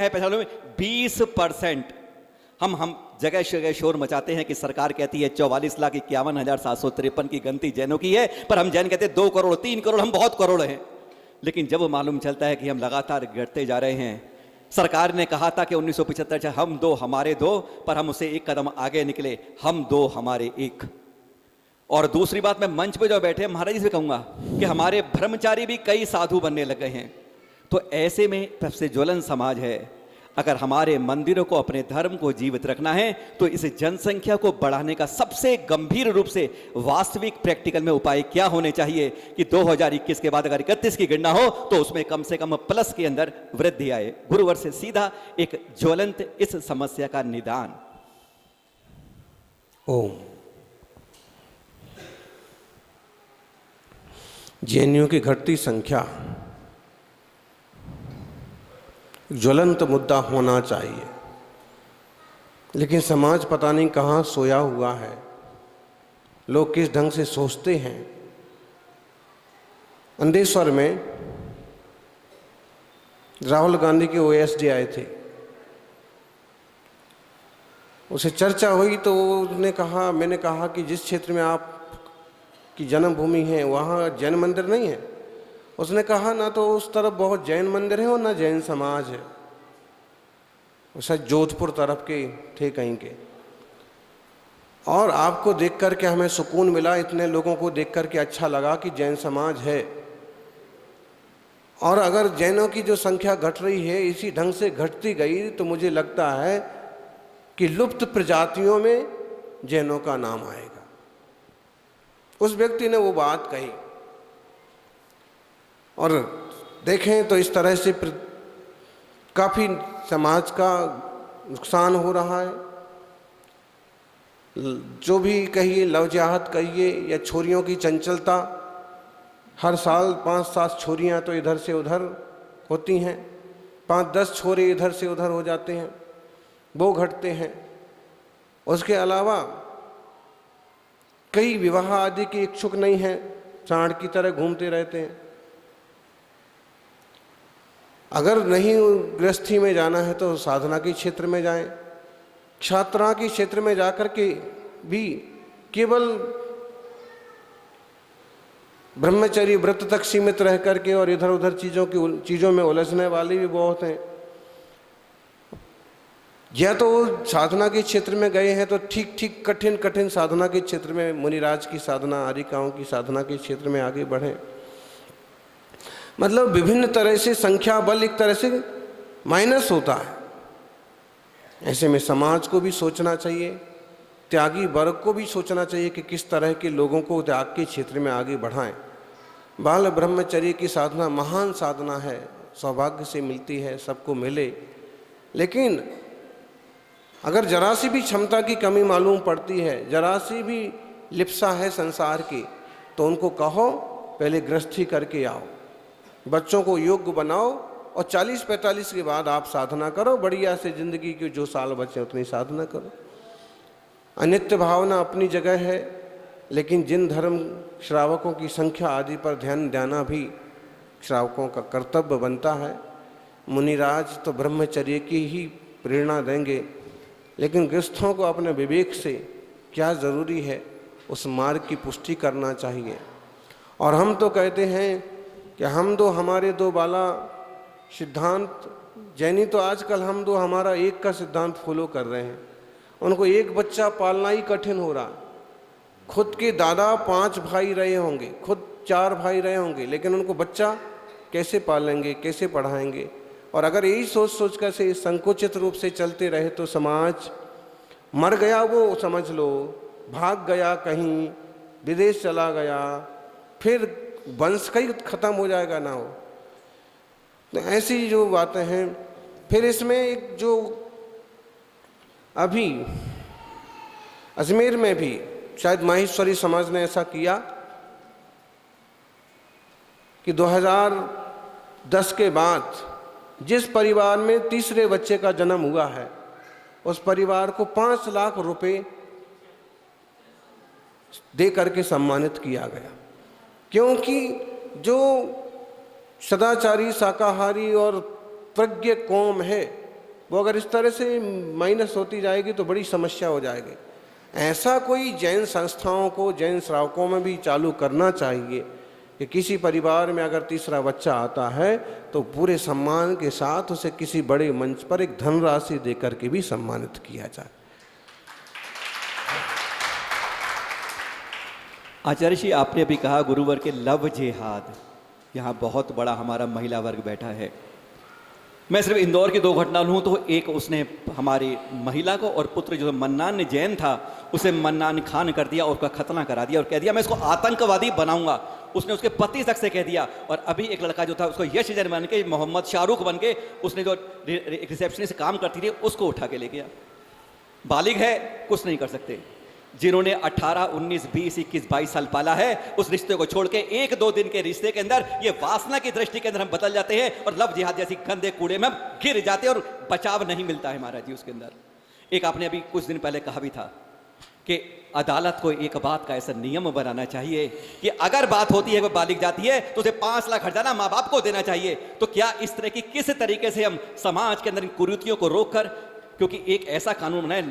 है पहचानों में 20%। हम जगह जगह शोर मचाते हैं कि सरकार कहती है 44,51,753 की गिनती जैनों की है, पर हम जैन कहते हैं 2 करोड़ 3 करोड़, हम बहुत करोड़ हैं। लेकिन जब मालूम चलता है कि हम लगातार गिरते जा रहे हैं, सरकार ने कहा था कि 1975 हम 2 हमारे 2, पर हम उसे एक कदम आगे निकले, हम 2 हमारे 1। और दूसरी बात, मैं मंच पे जो बैठे महाराज जी से कहूंगा कि हमारे ब्रह्मचारी भी कई साधु बनने लगे हैं। तो ऐसे में सबसे ज्वलन समाज है। अगर हमारे मंदिरों को, अपने धर्म को जीवित रखना है तो इस जनसंख्या को बढ़ाने का सबसे गंभीर रूप से वास्तविक प्रैक्टिकल में उपाय क्या होने चाहिए कि 2021 के बाद अगर 31 की गणना हो तो उसमें कम से कम प्लस के अंदर वृद्धि आए। गुरुवर से सीधा एक ज्वलंत इस समस्या का निदान। ओम। जैनियों की घटती संख्या ज्वलंत मुद्दा होना चाहिए, लेकिन समाज पता नहीं कहाँ सोया हुआ है। लोग किस ढंग से सोचते हैं। अंदेश्वर में राहुल गांधी के ओएसडी आए थे, उसे चर्चा हुई तो उसने कहा, मैंने कहा कि जिस क्षेत्र में आप की जन्मभूमि है वहाँ जैन मंदिर नहीं है। उसने कहा ना तो उस तरफ बहुत जैन मंदिर है और ना जैन समाज है। शायद जोधपुर तरफ के थे कहीं के। और आपको देख कर के हमें सुकून मिला, इतने लोगों को देख कर के अच्छा लगा कि जैन समाज है। और अगर जैनों की जो संख्या घट रही है इसी ढंग से घटती गई तो मुझे लगता है कि लुप्त प्रजातियों में जैनों का नाम आएगा। उस व्यक्ति ने वो बात कही। और देखें तो इस तरह से काफ़ी समाज का नुकसान हो रहा है। जो भी कहिए, लवजाहत कहिए या छोरियों की चंचलता, हर साल 5-7 छोरियां तो इधर से उधर होती हैं, 5-10 छोरे इधर से उधर हो जाते हैं, वो घटते हैं। उसके अलावा कई विवाह आदि के इच्छुक नहीं हैं, सांड की तरह घूमते रहते हैं। अगर नहीं गृहस्थी में जाना है तो साधना के क्षेत्र में जाएं। छात्रा के क्षेत्र में जाकर के भी केवल ब्रह्मचर्य व्रत तक सीमित रह करके और इधर उधर चीज़ों में उलझने वाले भी बहुत हैं। या तो साधना के क्षेत्र में गए हैं तो ठीक कठिन साधना के क्षेत्र में, मुनिराज की साधना, आर्यिकाओं की साधना के क्षेत्र में आगे बढ़े। मतलब विभिन्न तरह से संख्या बल एक तरह से माइनस होता है। ऐसे में समाज को भी सोचना चाहिए, त्यागी वर्ग को भी सोचना चाहिए कि किस तरह के लोगों को त्याग के क्षेत्र में आगे बढ़ाएं। बाल ब्रह्मचर्य की साधना महान साधना है, सौभाग्य से मिलती है, सबको मिले। लेकिन अगर जरा सी भी क्षमता की कमी मालूम पड़ती है, जरा सी भी लिप्सा है संसार की, तो उनको कहो पहले गृहस्थी करके आओ, बच्चों को योग्य बनाओ और 40-45 के बाद आप साधना करो। बढ़िया से जिंदगी के जो साल बचे उतनी साधना करो। अनित्य भावना अपनी जगह है, लेकिन जिन धर्म श्रावकों की संख्या आदि पर ध्यान देना भी श्रावकों का कर्तव्य बनता है। मुनिराज तो ब्रह्मचर्य की ही प्रेरणा देंगे, लेकिन गृहस्थों को अपने विवेक से क्या ज़रूरी है उस मार्ग की पुष्टि करना चाहिए। और हम तो कहते हैं कि हम दो हमारे दो वाला सिद्धांत, जैनी तो आजकल हम दो हमारा एक का सिद्धांत फॉलो कर रहे हैं। उनको एक बच्चा पालना ही कठिन हो रहा। खुद के दादा 5 भाई रहे होंगे, खुद 4 भाई रहे होंगे, लेकिन उनको बच्चा कैसे पालेंगे, कैसे पढ़ाएंगे। और अगर यही सोच कर से संकुचित रूप से चलते रहे तो समाज मर गया, वो समझ लो, भाग गया, कहीं विदेश चला गया, फिर वंश का ही खत्म हो जाएगा ना हो। तो ऐसी जो बातें हैं। फिर इसमें एक जो अभी अजमेर में भी शायद माहेश्वरी समाज ने ऐसा किया कि 2010 के बाद जिस परिवार में तीसरे बच्चे का जन्म हुआ है उस परिवार को 5 लाख रुपए दे करके सम्मानित किया गया। क्योंकि जो सदाचारी, शाकाहारी और प्रज्ञ कौम है वो अगर इस तरह से माइनस होती जाएगी तो बड़ी समस्या हो जाएगी। ऐसा कोई जैन संस्थाओं को, जैन श्रावकों में भी चालू करना चाहिए कि किसी परिवार में अगर तीसरा बच्चा आता है तो पूरे सम्मान के साथ उसे किसी बड़े मंच पर एक धनराशि देकर के भी सम्मानित किया जाए। आचार्य जी, आपने अभी कहा गुरुवर के लव जिहाद, यहाँ बहुत बड़ा हमारा महिला वर्ग बैठा है। मैं सिर्फ इंदौर की 2 घटना लूँ तो एक, उसने हमारी महिला को और पुत्र जो मन्नान जैन था उसे मन्नान खान कर दिया और उसका खतना करा दिया और कह दिया मैं इसको आतंकवादी बनाऊंगा। उसने उसके पति तक से कह दिया। और अभी एक लड़का जो था उसको यश जैन बन के, मोहम्मद शाहरुख बन के, उसने जो रिसेप्शनिस्ट काम करती थी उसको उठा के ले गया। बालिग है, कुछ नहीं कर सकते। जिन्होंने 18, 19, 20, 21, 22 साल पाला है, उस रिश्ते को छोड़ के 1-2 दिन के रिश्ते के अंदर ये वासना की दृष्टि के अंदर हम बदल जाते हैं और लव जिहाद जैसी गंदे कूड़े में हम गिर जाते हैं और बचाव नहीं मिलता है महाराज जी उसके अंदर। एक आपने अभी कुछ दिन पहले कहा भी था कि अदालत को एक बात का ऐसा नियम बनाना चाहिए कि अगर बात होती है, वो बालिग जाती है तो उसे 5 लाख हर्जाना माँ बाप को देना चाहिए। तो क्या इस तरह की किस तरीके से हम समाज के अंदर इन कुरीतियों को रोककर, क्योंकि एक ऐसा कानून बनाए,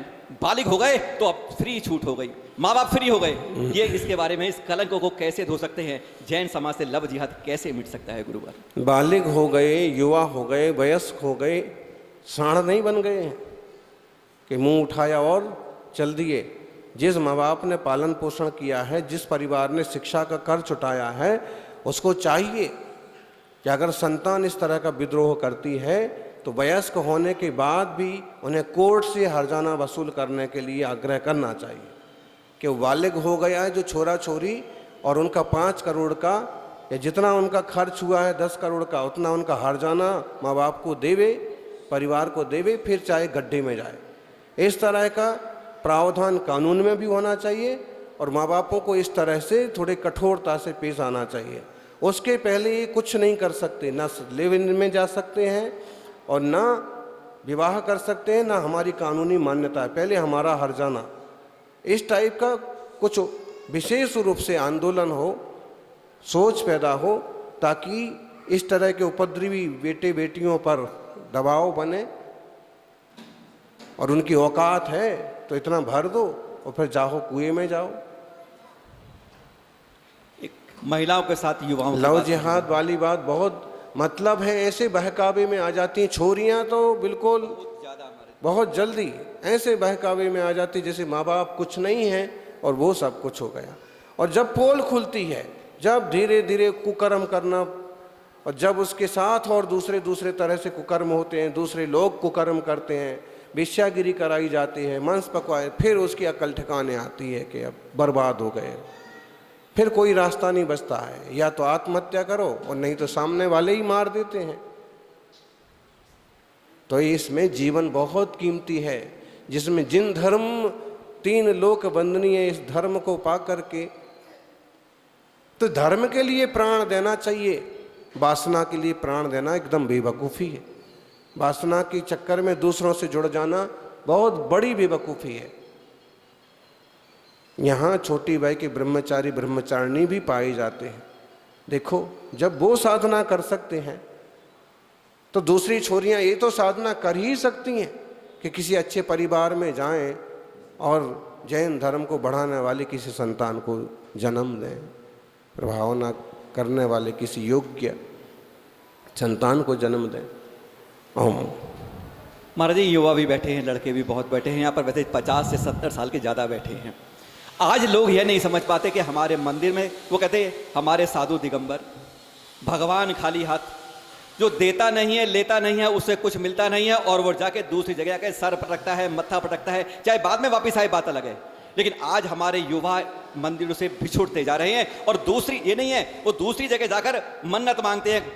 बालिग हो गए तो अब फ्री छूट हो गई, माँ बाप फ्री हो गए, ये इसके बारे में इस कलंक को कैसे धो सकते हैं? जैन समाज से लव जिहाद कैसे मिट सकता है गुरुवर? बालिग हो गए, युवा हो गए, वयस्क हो गए, साढ़ नहीं बन गए हैं कि मुंह उठाया और चल दिए। जिस माँ बाप ने पालन पोषण किया है, जिस परिवार ने शिक्षा का कर्ज उठाया है, उसको चाहिए कि अगर संतान इस तरह का विद्रोह करती है तो वयस्क होने के बाद भी उन्हें कोर्ट से हर्जाना वसूल करने के लिए आग्रह करना चाहिए कि बालिग हो गया है जो छोरा छोरी और उनका 5 करोड़ का या जितना उनका खर्च हुआ है 10 करोड़ का, उतना उनका हर्जाना माँ बाप को देवे, परिवार को देवे, फिर चाहे गड्ढे में जाए। इस तरह का प्रावधान कानून में भी होना चाहिए और माँ बापों को इस तरह से थोड़े कठोरता से पेश आना चाहिए। उसके पहले ये कुछ नहीं कर सकते, ना लिव इन में जा सकते हैं और ना विवाह कर सकते हैं, ना हमारी कानूनी मान्यता है। पहले हमारा हर्जाना, इस टाइप का कुछ विशेष रूप से आंदोलन हो, सोच पैदा हो, ताकि इस तरह के उपद्रवी बेटे बेटियों पर दबाव बने और उनकी औकात है तो इतना भर दो और फिर जाओ कुएं में जाओ। एक महिलाओं के साथ युवाओं की लव बात जिहाद वाली बात बहुत मतलब है, ऐसे बहकावे में आ जाती हैं छोरियां तो बिल्कुल बहुत जल्दी ऐसे बहकावे में आ जाती जैसे माँ बाप कुछ नहीं है और वो सब कुछ हो गया। और जब पोल खुलती है, जब धीरे धीरे कुकर्म करना, और जब उसके साथ और दूसरे तरह से कुकर्म होते हैं, दूसरे लोग कुकर्म करते हैं, वेश्यागिरी कराई जाती है, मांस पकवाए, फिर उसकी अकल ठिकाने आती है कि अब बर्बाद हो गए, फिर कोई रास्ता नहीं बचता है, या तो आत्महत्या करो और नहीं तो सामने वाले ही मार देते हैं। तो इसमें जीवन बहुत कीमती है, जिसमें जिन धर्म 3 लोक वंदनीय इस धर्म को पा करके, तो धर्म के लिए प्राण देना चाहिए, वासना के लिए प्राण देना एकदम बेवकूफ़ी है। वासना के चक्कर में दूसरों से जुड़ जाना बहुत बड़ी बेवकूफ़ी है। यहाँ छोटी वय के ब्रह्मचारी ब्रह्मचारिणी भी पाए जाते हैं। देखो, जब वो साधना कर सकते हैं तो दूसरी छोरियाँ ये तो साधना कर ही सकती हैं कि किसी अच्छे परिवार में जाएं और जैन धर्म को बढ़ाने वाले किसी संतान को जन्म दें, प्रभावना करने वाले किसी योग्य संतान को जन्म दें। महाराज जी, युवा भी बैठे हैं, लड़के भी बहुत बैठे हैं यहाँ पर, वैसे 50 से 70 साल के ज़्यादा बैठे हैं। आज लोग यह नहीं समझ पाते कि हमारे मंदिर में, वो कहते हैं हमारे साधु दिगंबर, भगवान खाली हाथ, जो देता नहीं है, लेता नहीं है, उससे कुछ मिलता नहीं है, और वो जाके दूसरी जगह जाके सर पटकता है, मत्था पटकता है, चाहे बाद में वापस आए बात अलग है। लेकिन आज हमारे युवा मंदिरों से बिछुड़ते जा रहे हैं और दूसरी ये नहीं है, वो दूसरी जगह जाकर मन्नत मांगते हैं।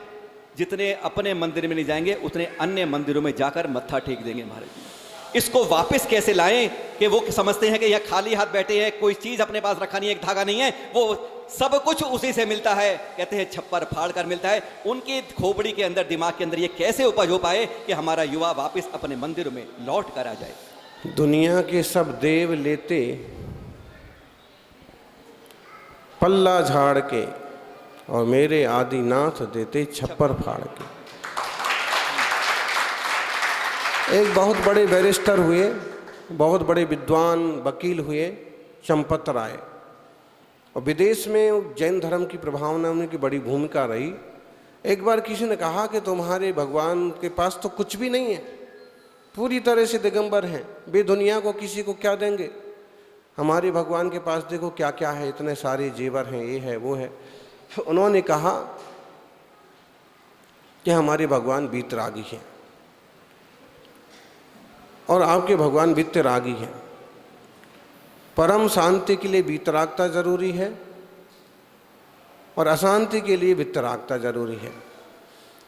जितने अपने मंदिर में नहीं जाएंगे उतने अन्य मंदिरों में जाकर मत्था टेक देंगे महाराज जी। इसको वापस कैसे लाएं कि वो समझते हैं कि यह खाली हाथ बैठे हैं, कोई चीज़ अपने पास रखा नहीं है, एक धागा नहीं है, वो सब कुछ उसी से मिलता है, कहते हैं छप्पर फाड़ कर मिलता है। उनकी खोपड़ी के अंदर, दिमाग के अंदर ये कैसे उपज हो पाए कि हमारा युवा वापस अपने मंदिरों में लौट कर आ जाए? दुनिया के सब देव लेते पल्ला झाड़ के और मेरे आदिनाथ देते छप्पर फाड़ के। एक बहुत बड़े बैरिस्टर हुए, बहुत बड़े विद्वान वकील हुए, चंपत राय, और विदेश में जैन धर्म की प्रभावना उनकी बड़ी भूमिका रही। एक बार किसी ने कहा कि तुम्हारे भगवान के पास तो कुछ भी नहीं है, पूरी तरह से दिगंबर हैं, वे दुनिया को किसी को क्या देंगे, हमारे भगवान के पास देखो क्या क्या है, इतने सारे जेवर हैं, ये है वो है। उन्होंने कहा कि हमारे भगवान वीतरागी हैं और आपके भगवान वित्तरागी हैं। परम शांति के लिए वीतरागता जरूरी है और अशांति के लिए वित्तरागता जरूरी है।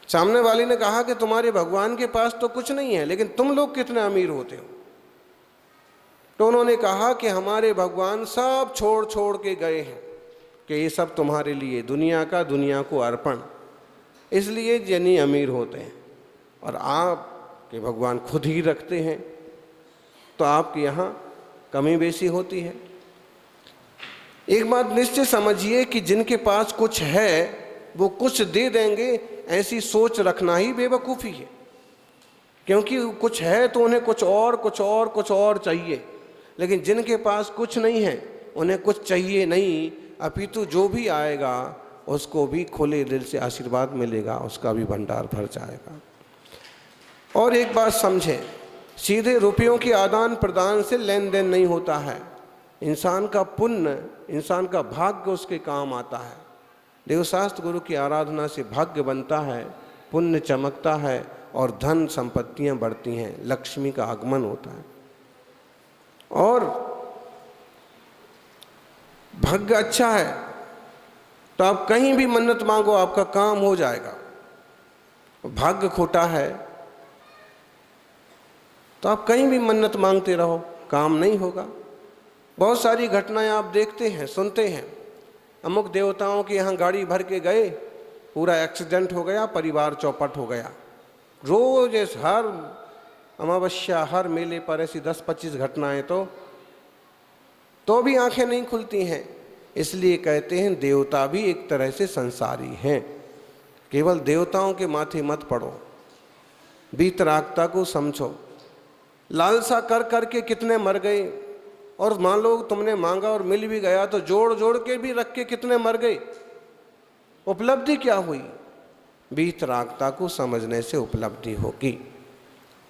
सामने वाले ने कहा कि तुम्हारे भगवान के पास तो कुछ नहीं है, लेकिन तुम लोग कितने अमीर होते हो। तो उन्होंने कहा कि हमारे भगवान सब छोड़ छोड़ के गए हैं कि ये सब तुम्हारे लिए, दुनिया का दुनिया को अर्पण, इसलिए जैनी अमीर होते हैं और आपके भगवान खुद ही रखते हैं, तो आपके यहाँ कमी बेसी होती है। एक बात निश्चय समझिए कि जिनके पास कुछ है वो कुछ दे देंगे, ऐसी सोच रखना ही बेवकूफ़ी है, क्योंकि कुछ है तो उन्हें कुछ और कुछ और कुछ और चाहिए। लेकिन जिनके पास कुछ नहीं है उन्हें कुछ चाहिए नहीं, अपितु जो भी आएगा उसको भी खुले दिल से आशीर्वाद मिलेगा, उसका भी भंडार भर जाएगा। और एक बात समझें, सीधे रुपयों के आदान प्रदान से लेन देन नहीं होता है। इंसान का पुण्य, इंसान का भाग्य उसके काम आता है। देवशास्त्र गुरु की आराधना से भाग्य बनता है, पुण्य चमकता है और धन संपत्तियां बढ़ती हैं, लक्ष्मी का आगमन होता है। और भाग्य अच्छा है तो आप कहीं भी मन्नत मांगो, आपका काम हो जाएगा। भाग्य खोटा है तो आप कहीं भी मन्नत मांगते रहो, काम नहीं होगा। बहुत सारी घटनाएं आप देखते हैं, सुनते हैं, अमुक देवताओं के यहाँ गाड़ी भर के गए, पूरा एक्सीडेंट हो गया, परिवार चौपट हो गया। रोज हर अमावस्या, हर मेले पर ऐसी 10-25 घटनाएं तो भी आंखें नहीं खुलती हैं। इसलिए कहते हैं देवता भी एक तरह से संसारी हैं। केवल देवताओं के माथे मत पड़ो, वीतरागता को समझो। लालसा कर करके कितने मर गए, और मान लो तुमने मांगा और मिल भी गया तो जोड़ जोड़ के भी रख के कितने मर गए। उपलब्धि क्या हुई? वीतरागता को समझने से उपलब्धि होगी।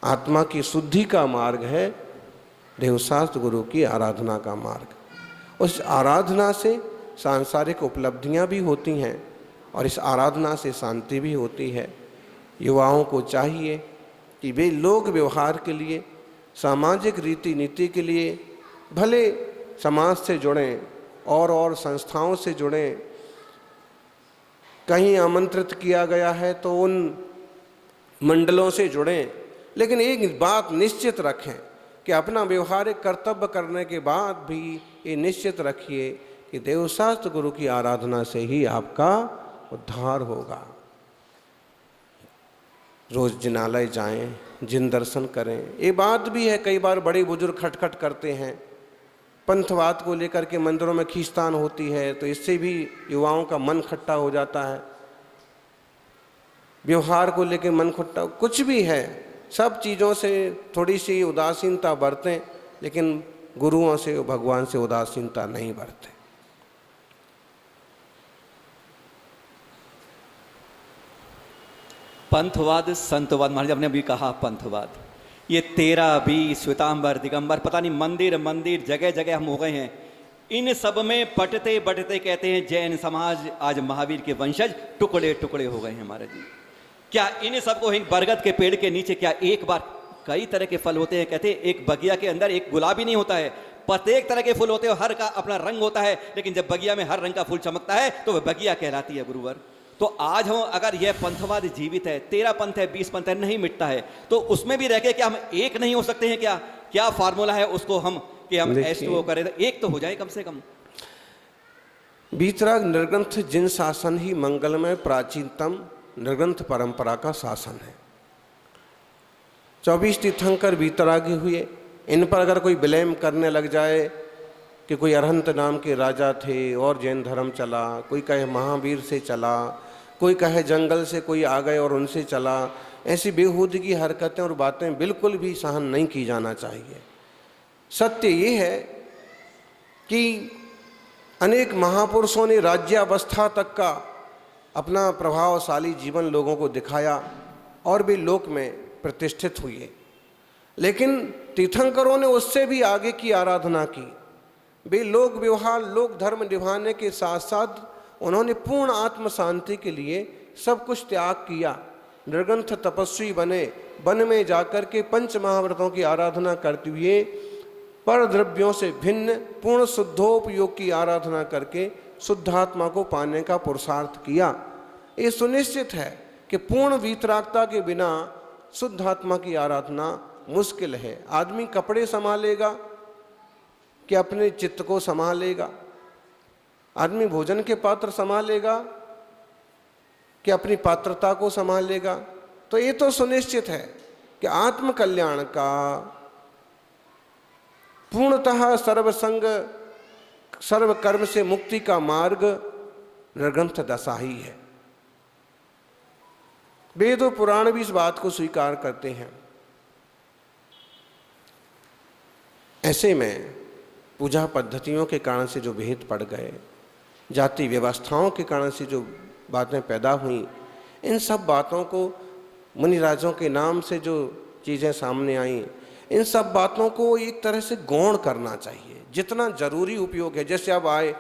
आत्मा की शुद्धि का मार्ग है देवशास्त्र गुरु की आराधना का मार्ग। उस आराधना से सांसारिक उपलब्धियां भी होती हैं और इस आराधना से शांति भी होती है। युवाओं को चाहिए कि वे लोक व्यवहार के लिए, सामाजिक रीति नीति के लिए भले समाज से जुड़ें और संस्थाओं से जुड़ें। कहीं आमंत्रित किया गया है तो उन मंडलों से जुड़ें, लेकिन एक बात निश्चित रखें कि अपना व्यवहारिक कर्तव्य करने के बाद भी ये निश्चित रखिए कि देवशास्त्र गुरु की आराधना से ही आपका उद्धार होगा। रोज जिनालय जाएं, जिन दर्शन करें। ये बात भी है, कई बार बड़े बुजुर्ग खटखट करते हैं, पंथवाद को लेकर के मंदिरों में खींचतान होती है, तो इससे भी युवाओं का मन खट्टा हो जाता है। व्यवहार को लेकर मन खट्टा, कुछ भी है, सब चीज़ों से थोड़ी सी उदासीनता बरतें, लेकिन गुरुओं से, भगवान से उदासीनता नहीं बरतें। पंथवाद, संतवाद, महाराज आपने अभी कहा पंथवाद, ये 13, 20, श्वेतांबर, दिगंबर, पता नहीं मंदिर मंदिर जगह जगह हम हो गए हैं। इन सब में बटते बटते कहते हैं जैन समाज आज महावीर के वंशज टुकड़े टुकड़े हो गए हैं महाराज जी। क्या इन सबको ही बरगद के पेड़ के नीचे क्या एक बार, कई तरह के फल होते हैं, कहते हैं एक बगिया के अंदर एक गुलाब ही नहीं होता है, प्रत्येक तरह के फूल होते हैं, हर का अपना रंग होता है, लेकिन जब बगिया में हर रंग का फूल चमकता है तो वह बगिया कहलाती है गुरुवर। तो आज हम अगर यह पंथवाद जीवित है, 13 पंथ है, 20 पंथ है, नहीं मिटता है, तो उसमें भी रह के क्या हम एक नहीं हो सकते हैं? क्या फार्मूला है उसको हम कि हम S2O करें, एक तो हो जाए कम से कम। वीतराग निर्ग्रंथ जिन शासन ही मंगलमय प्राचीनतम निर्ग्रंथ परंपरा का शासन है। 24 तीर्थंकर वीतरागी हुए। इन पर अगर कोई ब्लेम करने लग जाए कि कोई अरहंत नाम के राजा थे और जैन धर्म चला, कोई कहे महावीर से चला, कोई कहे जंगल से कोई आ गए और उनसे चला, ऐसी बेहूदगी हरकतें और बातें बिल्कुल भी सहन नहीं की जाना चाहिए। सत्य ये है कि अनेक महापुरुषों ने राज्यावस्था तक का अपना प्रभावशाली जीवन लोगों को दिखाया और वे लोक में प्रतिष्ठित हुए, लेकिन तीर्थंकरों ने उससे भी आगे की आराधना की। वे लोक व्यवहार, लोक धर्म निभाने के साथ साथ उन्होंने पूर्ण आत्म शांति के लिए सब कुछ त्याग किया। निर्ग्रंथ तपस्वी बने, वन में जाकर के पंच महाव्रतों की आराधना करते हुए पर द्रव्यों से भिन्न पूर्ण शुद्धोपयोग की आराधना करके शुद्धात्मा को पाने का पुरुषार्थ किया। ये सुनिश्चित है कि पूर्ण वीतरागता के बिना शुद्धात्मा की आराधना मुश्किल है। आदमी कपड़े संभालेगा कि अपने चित्त को संभालेगा? आदमी भोजन के पात्र संभालेगा कि अपनी पात्रता को संभालेगा? तो ये तो सुनिश्चित है कि आत्म कल्याण का पूर्णतः सर्वसंग सर्व कर्म से मुक्ति का मार्ग निर्ग्रंथ दशा ही है। वेद और पुराण भी इस बात को स्वीकार करते हैं। ऐसे में पूजा पद्धतियों के कारण से जो भेद पड़ गए, जाति व्यवस्थाओं के कारण से जो बातें पैदा हुई, इन सब बातों को मुनिराजों के नाम से जो चीज़ें सामने आई, इन सब बातों को एक तरह से गौण करना चाहिए। जितना जरूरी उपयोग है, जैसे अब आए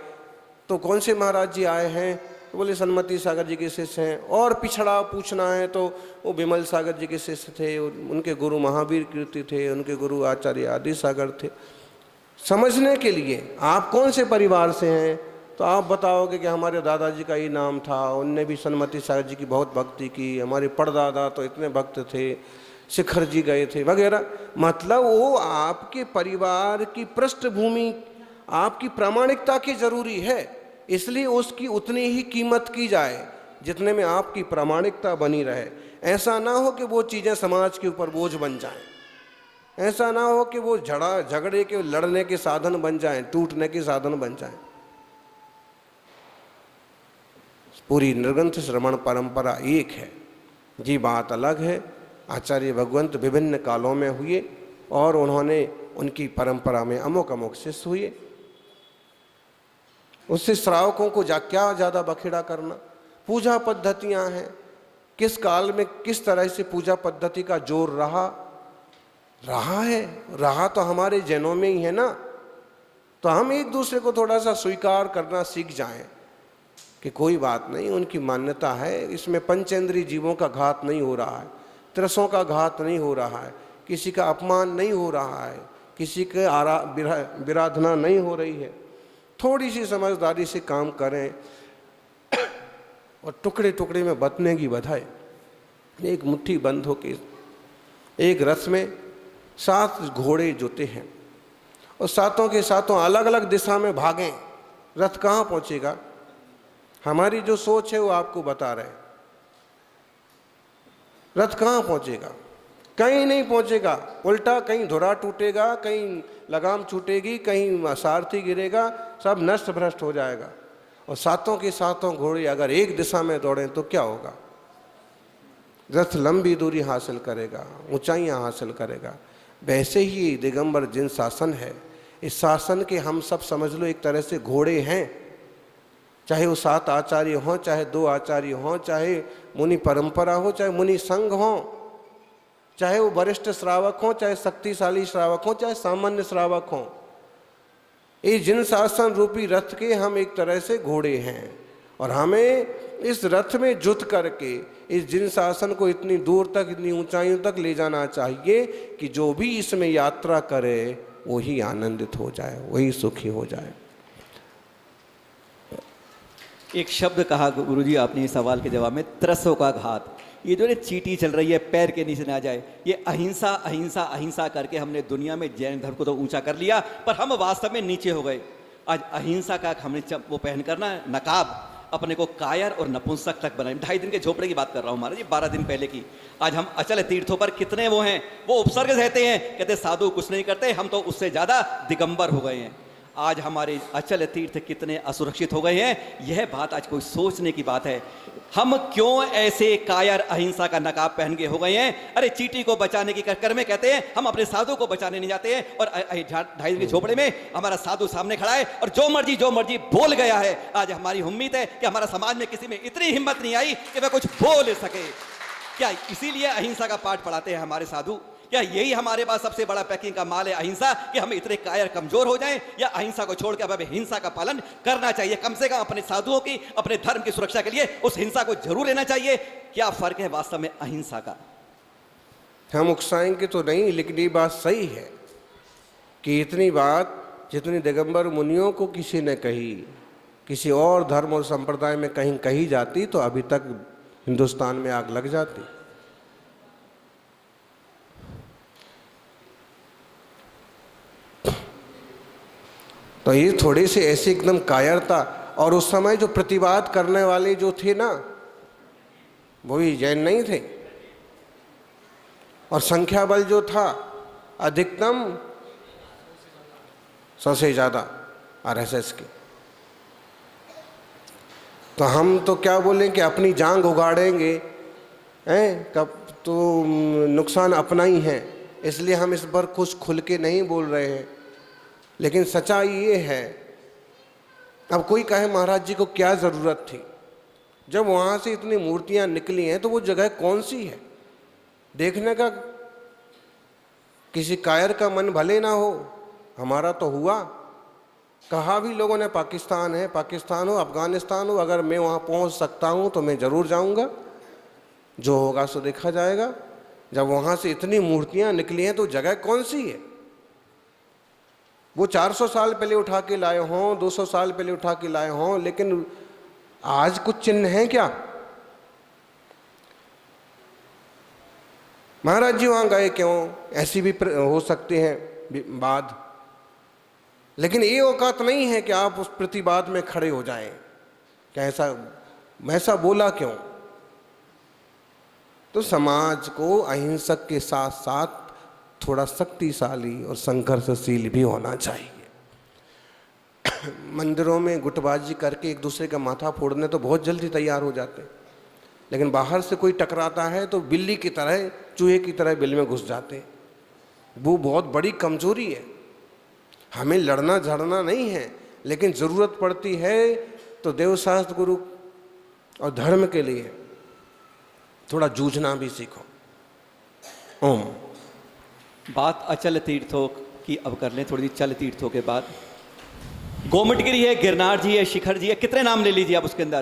तो कौन से महाराज जी आए हैं, तो बोले सन्मति सागर जी के शिष्य हैं, और पिछड़ा पूछना है तो वो विमल सागर जी के शिष्य थे, उनके गुरु महावीर कीर्ति थे, उनके गुरु आचार्य आदि सागर थे। समझने के लिए आप कौन से परिवार से हैं, तो आप बताओगे कि हमारे दादाजी का ये नाम था, उनने भी सन्मति सागर जी की बहुत भक्ति की, हमारे परदादा तो इतने भक्त थे, शिखर जी गए थे वगैरह। मतलब वो आपके परिवार की पृष्ठभूमि, आपकी प्रामाणिकता की जरूरी है, इसलिए उसकी उतनी ही कीमत की जाए जितने में आपकी प्रामाणिकता बनी रहे। ऐसा ना हो कि वो चीज़ें समाज के ऊपर बोझ बन जाएं, ऐसा ना हो कि वो झगड़े के लड़ने के साधन बन जाएं, टूटने के साधन बन जाएं। पूरी निर्ग्रंथ श्रवण परंपरा एक है, जी बात अलग है। आचार्य भगवंत विभिन्न कालों में हुए और उन्होंने उनकी परंपरा में अमुक अमुक शिष्य हुए। उससे श्रावकों को क्या ज़्यादा बखेड़ा करना। पूजा पद्धतियां हैं, किस काल में किस तरह से पूजा पद्धति का जोर रहा तो हमारे जैनों में ही है ना। तो हम एक दूसरे को थोड़ा सा स्वीकार करना सीख जाएं कि कोई बात नहीं, उनकी मान्यता है, इसमें पंचेंद्रिय जीवों का घात नहीं हो रहा है, तिरसों का घात नहीं हो रहा है, किसी का अपमान नहीं हो रहा है, किसी के विराधना नहीं हो रही है। थोड़ी सी समझदारी से काम करें और टुकड़े टुकड़े में बंटने की बधाई। एक मुट्ठी बंद होके एक रथ में 7 घोड़े जोते हैं और सातों के सातों अलग अलग दिशा में भागें, रथ कहाँ पहुँचेगा? हमारी जो सोच है वो आपको बता रहे, रथ कहाँ पहुँचेगा? कहीं नहीं पहुँचेगा, उल्टा कहीं धुरा टूटेगा, कहीं लगाम छूटेगी, कहीं सारथी गिरेगा, सब नष्ट भ्रष्ट हो जाएगा। और सातों के सातों घोड़े अगर एक दिशा में दौड़ें तो क्या होगा? रथ लंबी दूरी हासिल करेगा, ऊंचाइयां हासिल करेगा। वैसे ही दिगंबर जिन शासन है, इस शासन के हम सब समझ लो एक तरह से घोड़े हैं। चाहे वो 7 आचार्य हों, चाहे 2 आचार्य हों, चाहे मुनि परंपरा हो, चाहे मुनि संघ हों, चाहे वो वरिष्ठ श्रावक हों, चाहे शक्तिशाली श्रावक हों, चाहे सामान्य श्रावक हों, ये जिन शासन रूपी रथ के हम एक तरह से घोड़े हैं। और हमें इस रथ में जुट करके इस जिन शासन को इतनी दूर तक, इतनी ऊंचाइयों तक ले जाना चाहिए कि जो भी इसमें यात्रा करे वही आनंदित हो जाए, वही सुखी हो जाए। एक शब्द कहा गुरुजी आपने इस सवाल के जवाब में, त्रसों का घात। ये जो चींटी चल रही है, पैर के नीचे ना जाए, ये अहिंसा अहिंसा अहिंसा करके हमने दुनिया में जैन धर्म को तो ऊंचा कर लिया, पर हम वास्तव में नीचे हो गए। आज अहिंसा का हमने वो पहन करना नकाब, अपने को कायर और नपुंसक तक बनाए। 2.5 दिन के झोपड़े की बात कर रहा हूँ महाराज, ये 12 दिन पहले की। आज हम अचल तीर्थों पर कितने वो हैं, वो उपसर्ग रहते हैं, कहते साधु कुछ नहीं करते, हम तो उससे ज़्यादा दिगंबर हो गए हैं। आज हमारे अचल तीर्थ कितने असुरक्षित हो गए हैं, यह बात आज कोई सोचने की बात है। हम क्यों ऐसे कायर अहिंसा का नकाब पहन के हो गए हैं? अरे चींटी को बचाने के चक्कर में कहते हैं हम अपने साधु को बचाने नहीं जाते हैं, और ढाई के झोपड़े में हमारा साधु सामने खड़ा है और जो मर्जी बोल गया है। आज हमारी उम्मीद है कि हमारा समाज में किसी में इतनी हिम्मत नहीं आई कि वह कुछ बोल सके। क्या इसीलिए अहिंसा का पाठ पढ़ाते हैं हमारे साधु? क्या यही हमारे पास सबसे बड़ा पैकिंग का माल है अहिंसा, कि हम इतने कायर कमजोर हो जाएं? या अहिंसा को छोड़कर अब हमें हिंसा का पालन करना चाहिए? कम से कम अपने साधुओं की, अपने धर्म की सुरक्षा के लिए उस हिंसा को जरूर लेना चाहिए। क्या फर्क है वास्तव में अहिंसा का? हम उकसाएंगे तो नहीं, लेकिन ये बात सही है कि इतनी बात जितनी दिगंबर मुनियों को किसी ने कही, किसी और धर्म और संप्रदाय में कहीं कही जाती तो अभी तक हिंदुस्तान में आग लग जाती। तो ये थोड़े से ऐसे एकदम कायरता, और उस समय जो प्रतिवाद करने वाले जो थे ना, वो भी जैन नहीं थे, और संख्या बल जो था अधिकतम 100 से ज़्यादा आरएसएस के। तो हम तो क्या बोलें कि अपनी जांग उगाड़ेंगे, हैं कब तो नुकसान अपना ही है, इसलिए हम इस पर कुछ खुल के नहीं बोल रहे हैं। लेकिन सच्चाई ये है, अब कोई कहे महाराज जी को क्या ज़रूरत थी, जब वहाँ से इतनी मूर्तियाँ निकली हैं तो वो जगह कौन सी है देखने का? किसी कायर का मन भले ना हो, हमारा तो हुआ। कहा भी लोगों ने पाकिस्तान है, पाकिस्तान हो, अफ़गानिस्तान हो, अगर मैं वहाँ पहुँच सकता हूँ तो मैं ज़रूर जाऊँगा, जो होगा सो देखा जाएगा। जब वहाँ से इतनी मूर्तियाँ निकली हैं तो जगह कौन सी है? वो 400 साल पहले उठा के लाए हों, 200 साल पहले उठा के लाए हों, लेकिन आज कुछ चिन्ह हैं क्या? महाराज जी वहाँ गए क्यों? ऐसी भी हो सकते हैं बात, लेकिन ये औकात नहीं है कि आप उस प्रतिवाद में खड़े हो जाएं। क्या ऐसा बोला क्यों? तो समाज को अहिंसक के साथ साथ थोड़ा शक्तिशाली और संघर्षशील भी होना चाहिए। मंदिरों में गुटबाजी करके एक दूसरे का माथा फोड़ने तो बहुत जल्दी तैयार हो जाते हैं, लेकिन बाहर से कोई टकराता है तो बिल्ली की तरह, चूहे की तरह बिल में घुस जाते हैं। वो बहुत बड़ी कमजोरी है। हमें लड़ना झड़ना नहीं है, लेकिन ज़रूरत पड़ती है तो देवशास्त्र गुरु और धर्म के लिए थोड़ा जूझना भी सीखो। ओम। बात अचल तीर्थों की अब कर लें थोड़ी सी। चल तीर्थों के बाद गोमटगिरी है, गिरनार जी है, शिखर जी है, कितने नाम ले लीजिए आप उसके अंदर,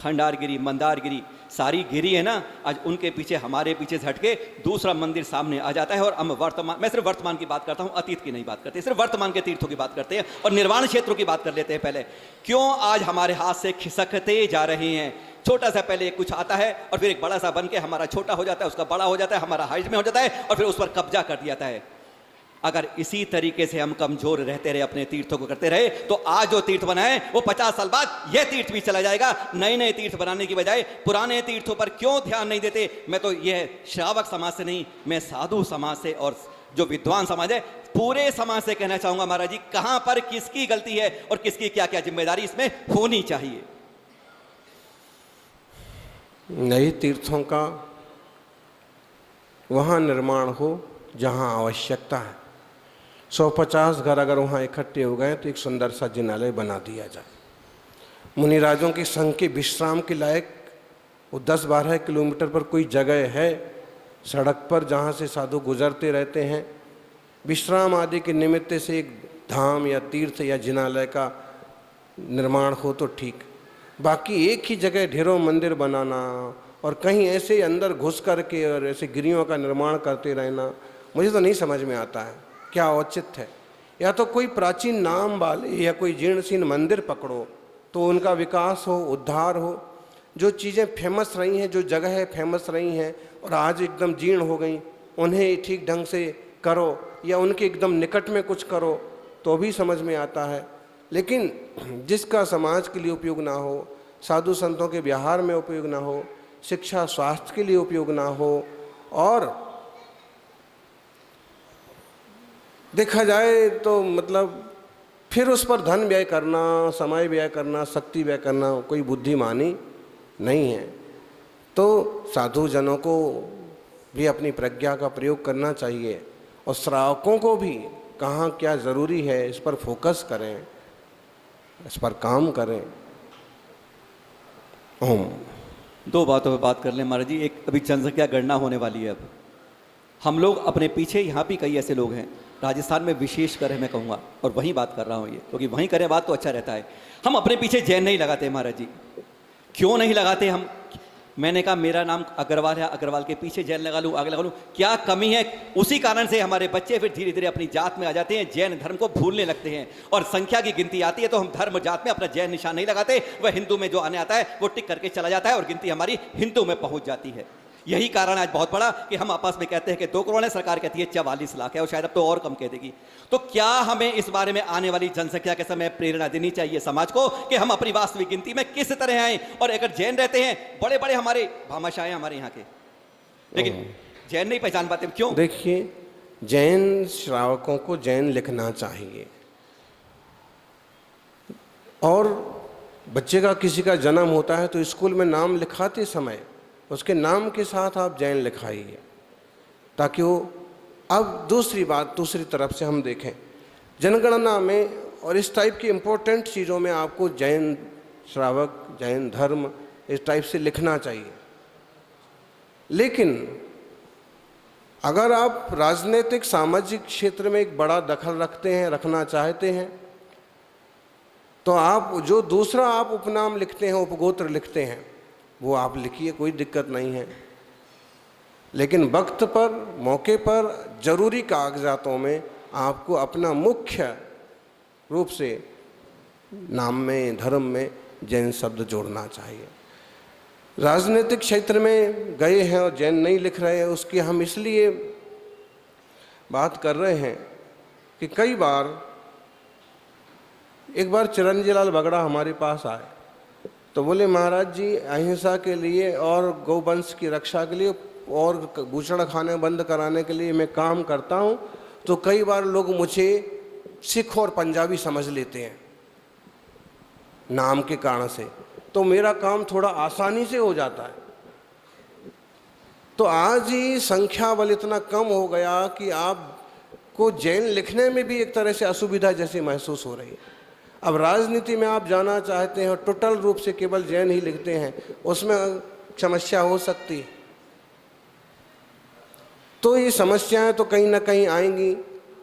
खंडारगिरी, मंदारगिरी, सारी गिरी है ना। आज उनके पीछे, हमारे पीछे से हटके दूसरा मंदिर सामने आ जाता है। और हम वर्तमान, मैं सिर्फ वर्तमान की बात करता हूं, अतीत की नहीं बात करते, सिर्फ वर्तमान के तीर्थों की बात करते हैं और निर्वाण क्षेत्रों की बात कर लेते हैं। पहले क्यों आज हमारे हाथ से खिसकते जा रहे हैं? छोटा सा पहले कुछ आता है और फिर एक बड़ा सा बन के हमारा छोटा हो जाता है, उसका बड़ा हो जाता है, हमारा हाइट में हो जाता है और फिर उस पर कब्जा कर दिया जाता है। अगर इसी तरीके से हम कमजोर रहते रहे, अपने तीर्थों को करते रहे, तो आज जो तीर्थ बना है वो 50 साल बाद यह तीर्थ भी चला जाएगा। नए नए तीर्थ बनाने की बजाय पुराने तीर्थों पर क्यों ध्यान नहीं देते? मैं तो यह श्रावक समाज से नहीं, मैं साधु समाज से और जो विद्वान समाज है पूरे समाज से कहना चाहूंगा, महाराज जी कहां पर किसकी गलती है और किसकी क्या क्या जिम्मेदारी इसमें होनी चाहिए। नए तीर्थों का वहाँ निर्माण हो जहाँ आवश्यकता है। 150 घर अगर वहाँ इकट्ठे हो गए तो एक सुंदर सा जिनालय बना दिया जाए। मुनिराजों की संघ के विश्राम के लायक वो 10-12 किलोमीटर पर कोई जगह है सड़क पर जहाँ से साधु गुजरते रहते हैं, विश्राम आदि के निमित्त से एक धाम या तीर्थ या जिनालय का निर्माण हो तो ठीक। बाकी एक ही जगह ढेरों मंदिर बनाना और कहीं ऐसे अंदर घुस करके और ऐसे गिरियों का निर्माण करते रहना, मुझे तो नहीं समझ में आता है क्या औचित्य है। या तो कोई प्राचीन नाम वाले या कोई जीर्णशीर्ण मंदिर पकड़ो तो उनका विकास हो, उद्धार हो। जो चीज़ें फेमस रही हैं, जो जगह फेमस रही हैं और आज एकदम जीर्ण हो गई, उन्हें ठीक ढंग से करो या उनके एकदम निकट में कुछ करो तो भी समझ में आता है। लेकिन जिसका समाज के लिए उपयोग ना हो, साधु संतों के व्यवहार में उपयोग ना हो, शिक्षा स्वास्थ्य के लिए उपयोग ना हो, और देखा जाए तो मतलब फिर उस पर धन व्यय करना, समय व्यय करना, शक्ति व्यय करना कोई बुद्धिमानी नहीं है। तो साधु जनों को भी अपनी प्रज्ञा का प्रयोग करना चाहिए और श्रावकों को भी कहाँ क्या ज़रूरी है इस पर फोकस करें, इस पर काम करें। ओम। दो बातों पे बात कर लें महाराज जी। एक, अभी जनसंख्या गणना होने वाली है। अब हम लोग अपने पीछे, यहाँ भी कई ऐसे लोग हैं, राजस्थान में विशेष कर है मैं कहूँगा, और वहीं बात कर रहा हूँ ये, क्योंकि वहीं करें बात तो अच्छा रहता है। हम अपने पीछे जैन नहीं लगाते महाराज जी। क्यों नहीं लगाते हम? मैंने कहा मेरा नाम अग्रवाल है, अग्रवाल के पीछे जैन लगा लूँ, आगे लगा लूँ, क्या कमी है? उसी कारण से हमारे बच्चे फिर धीरे धीरे अपनी जात में आ जाते हैं, जैन धर्म को भूलने लगते हैं, और संख्या की गिनती आती है तो हम धर्म जात में अपना जैन निशान नहीं लगाते। वह हिंदू में जो आने आता है वो टिक करके चला जाता है और गिनती हमारी हिंदू में पहुंच जाती है। यही कारण आज बहुत बड़ा कि हम आपस में कहते हैं कि 2 करोड़ है, सरकार कहती है 44 लाख है, और शायद अब तो और कम कह देगी। तो क्या हमें इस बारे में आने वाली जनसंख्या के समय प्रेरणा देनी चाहिए समाज को कि हम अपनी वास्तविक गिनती में किस तरह आए? और अगर जैन रहते हैं, बड़े बड़े हमारे भामाशाह हैं हमारे यहाँ के, लेकिन जैन नहीं पहचान पाते, क्यों? देखिए, जैन श्रावकों को जैन लिखना चाहिए, और बच्चे का किसी का जन्म होता है तो स्कूल में नाम लिखाते समय उसके नाम के साथ आप जैन लिखाइए, ताकि वो। अब दूसरी बात, दूसरी तरफ से हम देखें, जनगणना में और इस टाइप की इम्पोर्टेंट चीज़ों में आपको जैन श्रावक, जैन धर्म इस टाइप से लिखना चाहिए। लेकिन अगर आप राजनीतिक सामाजिक क्षेत्र में एक बड़ा दखल रखते हैं, रखना चाहते हैं, तो आप जो दूसरा आप उपनाम लिखते हैं, उपगोत्र लिखते हैं, वो आप लिखिए, कोई दिक्कत नहीं है। लेकिन वक्त पर, मौके पर, जरूरी कागजातों में आपको अपना मुख्य रूप से नाम में, धर्म में जैन शब्द जोड़ना चाहिए। राजनीतिक क्षेत्र में गए हैं और जैन नहीं लिख रहे हैं, उसकी हम इसलिए बात कर रहे हैं कि कई बार, एक बार चिरंजी लाल बगड़ा हमारे पास आए तो बोले, महाराज जी अहिंसा के लिए और गौवंश की रक्षा के लिए और बूचड़खाने बंद कराने के लिए मैं काम करता हूँ, तो कई बार लोग मुझे सिख और पंजाबी समझ लेते हैं नाम के कारण से, तो मेरा काम थोड़ा आसानी से हो जाता है। तो आज ही संख्या बल इतना कम हो गया कि आपको जैन लिखने में भी एक तरह से असुविधा जैसी महसूस हो रही है। अब राजनीति में आप जाना चाहते हैं और टोटल रूप से केवल जैन ही लिखते हैं, उसमें समस्या हो सकती है। तो ये समस्याएं तो कहीं ना कहीं आएंगी।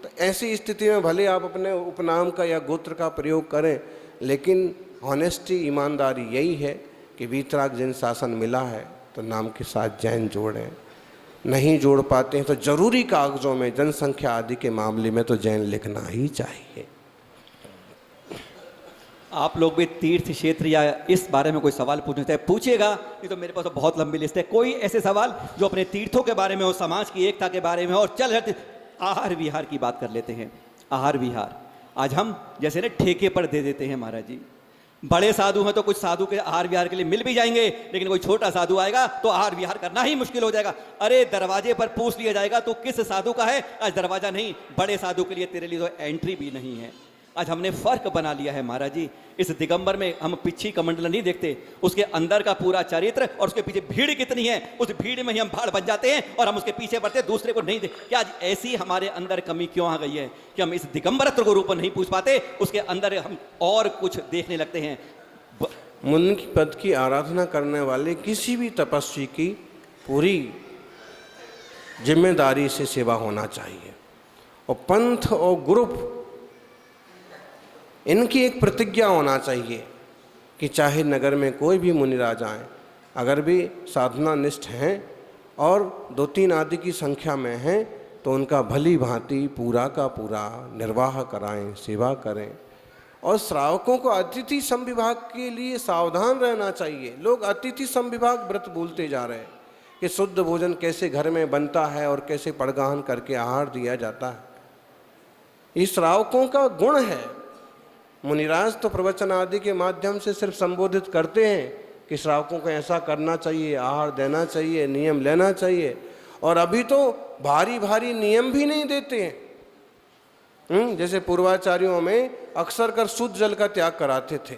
तो ऐसी स्थिति में भले आप अपने उपनाम का या गोत्र का प्रयोग करें, लेकिन ऑनेस्टी, ईमानदारी यही है कि वीतराग जैन शासन मिला है तो नाम के साथ जैन जोड़ें। नहीं जोड़ पाते हैं तो जरूरी कागजों में, जनसंख्या आदि के मामले में तो जैन लिखना ही चाहिए। आप लोग भी तीर्थ क्षेत्र या इस बारे में कोई सवाल पूछना चाहे पूछिएगा, नहीं तो मेरे पास तो बहुत लंबी लिस्ट है। कोई ऐसे सवाल जो अपने तीर्थों के बारे में हो, समाज की एकता के बारे में हो। और चल हट आहार विहार की बात कर लेते हैं। आहार विहार आज हम जैसे ना ठेके पर दे देते हैं महाराज जी। बड़े साधु हैं तो कुछ साधु के आहार विहार के लिए मिल भी जाएंगे, लेकिन कोई छोटा साधु आएगा तो आहार विहार करना ही मुश्किल हो जाएगा। अरे दरवाजे पर पूछ लिया जाएगा तो किस साधु का है, आज दरवाजा नहीं, बड़े साधु के लिए तेरे लिए तो एंट्री भी नहीं है। आज हमने फर्क बना लिया है महाराज जी। इस दिगंबर में हम पिछी कमंडल नहीं देखते, उसके अंदर का पूरा चरित्र और उसके पीछे भीड़ कितनी है, उस भीड़ में ही हम भाड़ बन जाते हैं और हम उसके पीछे बढ़ते, दूसरे को नहीं देख। क्या आज ऐसी हमारे अंदर कमी क्यों आ गई है कि हम इस दिगंबरत्व को रूप नहीं पूछ पाते, उसके अंदर हम और कुछ देखने लगते हैं। मुनि की पद की आराधना करने वाले किसी भी तपस्वी की पूरी जिम्मेदारी से सेवा होना चाहिए। और पंथ और ग्रुप, इनकी एक प्रतिज्ञा होना चाहिए कि चाहे नगर में कोई भी मुनिराज आए, अगर भी साधना निष्ठ हैं और 2-3 आदि की संख्या में हैं, तो उनका भली भांति पूरा का पूरा निर्वाह कराएं, सेवा करें। और श्रावकों को अतिथि संविभाग के लिए सावधान रहना चाहिए। लोग अतिथि संविभाग व्रत भूलते जा रहे हैं कि शुद्ध भोजन कैसे घर में बनता है और कैसे पड़गाहन करके आहार दिया जाता है। ये श्रावकों का गुण है। मुनिराज तो प्रवचन आदि के माध्यम से सिर्फ संबोधित करते हैं कि श्रावकों को ऐसा करना चाहिए, आहार देना चाहिए, नियम लेना चाहिए, और अभी तो भारी भारी नियम भी नहीं देते हैं। जैसे पूर्वाचार्यों में अक्सर कर शुद्ध जल का त्याग कराते थे,